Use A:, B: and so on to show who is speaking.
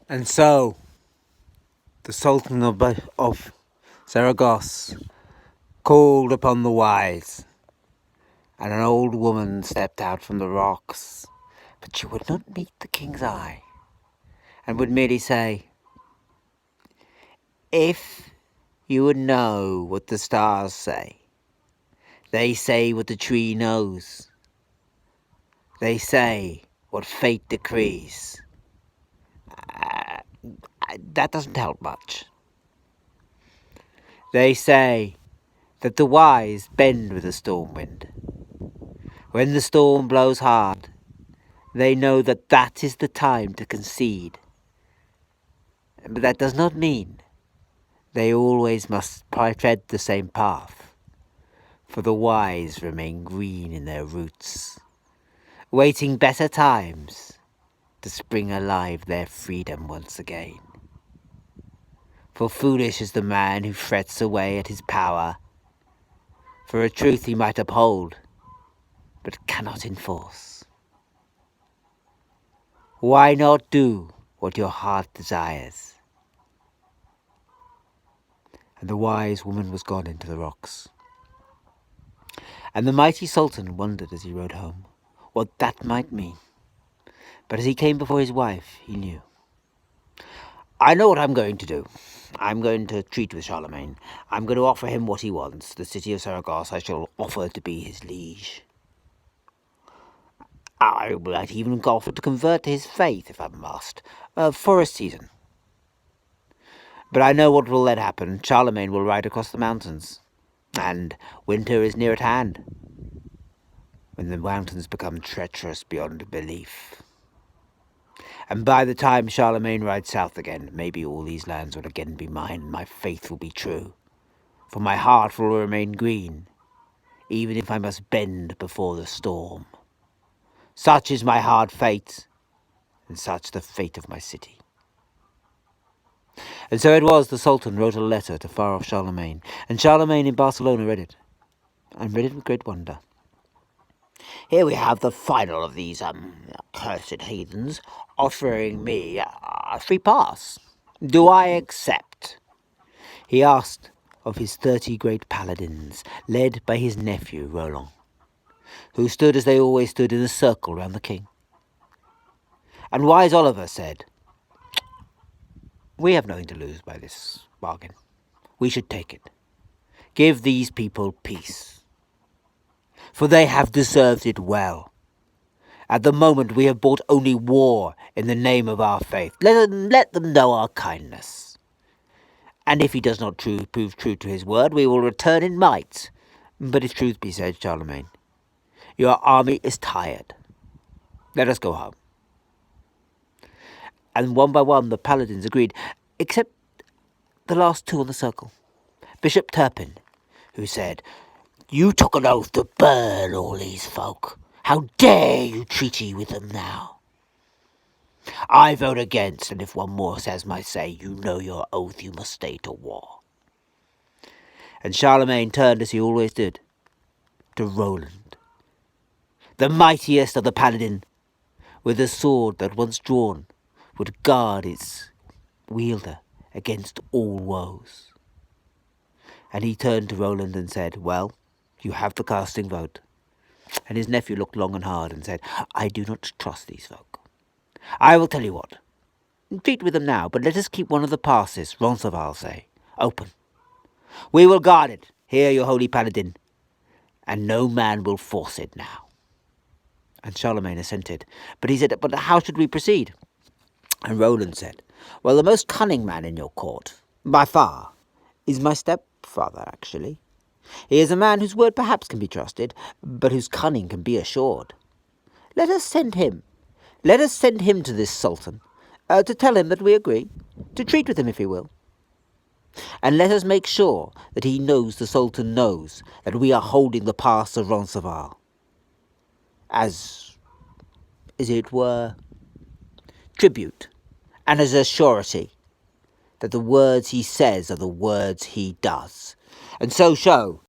A: And so, the Sultan of Saragosse called upon the wise, and an old woman stepped out from the rocks, but she would not meet the king's eye, and would merely say, "If you would know what the stars say, they say what the tree knows, they say what fate decrees." That doesn't help much. They say that the wise bend with the storm wind. When the storm blows hard, they know that that is the time to concede. But that does not mean they always must tread the same path, for the wise remain green in their roots, waiting better times to spring alive their freedom once again. For foolish is the man who frets away at his power, for a truth he might uphold, but cannot enforce. Why not do what your heart desires? And the wise woman was gone into the rocks. And the mighty Sultan wondered as he rode home what that might mean. But as he came before his wife, he knew. "I know what I'm going to do. I'm going to treat with Charlemagne. I'm going to offer him what he wants. The city of Saragosse I shall offer to be his liege. I might even offer to convert to his faith, if I must, for a season. But I know what will then happen. Charlemagne will ride across the mountains, and winter is near at hand, when the mountains become treacherous beyond belief. And by the time Charlemagne rides south again, maybe all these lands will again be mine, and my faith will be true. For my heart will remain green, even if I must bend before the storm. Such is my hard fate, and such the fate of my city." And so it was the Sultan wrote a letter to far-off Charlemagne, and Charlemagne in Barcelona read it, and read it with great wonder. "Here we have the final of these cursed heathens offering me a free pass. Do I accept?" He asked of his 30 great paladins, led by his nephew Roland, who stood as they always stood in a circle round the king. And wise Oliver said, "We have nothing to lose by this bargain. We should take it. Give these people peace, for they have deserved it well. At the moment we have brought only war in the name of our faith. Let them know our kindness. And if he does not prove true to his word, we will return in might. But if truth be said, Charlemagne, your army is tired. Let us go home." And one by one the paladins agreed, except the last two on the circle. Bishop Turpin, who said, "You took an oath to burn all these folk. How dare you treaty with them now?" "I vote against, and if one more says my say, you know your oath, you must stay to war." And Charlemagne turned, as he always did, to Roland, the mightiest of the paladin, with a sword that once drawn would guard its wielder against all woes. And he turned to Roland and said, "Well, you have the casting vote." And his nephew looked long and hard and said, "I do not trust these folk. I will tell you what. Treat with them now, but let us keep one of the passes, Roncesvalles say, open. We will guard it, here your holy paladin, and no man will force it now." And Charlemagne assented. But he said, "But how should we proceed?" And Roland said, "Well, the most cunning man in your court, by far, is my stepfather, actually. He is a man whose word perhaps can be trusted, but whose cunning can be assured. Let us send him. Let us send him to this Sultan, to tell him that we agree, to treat with him if he will. And let us make sure that he knows the Sultan knows that we are holding the pass of Roncesvalles, as it were, tribute, and as a surety that the words he says are the words he does, and so show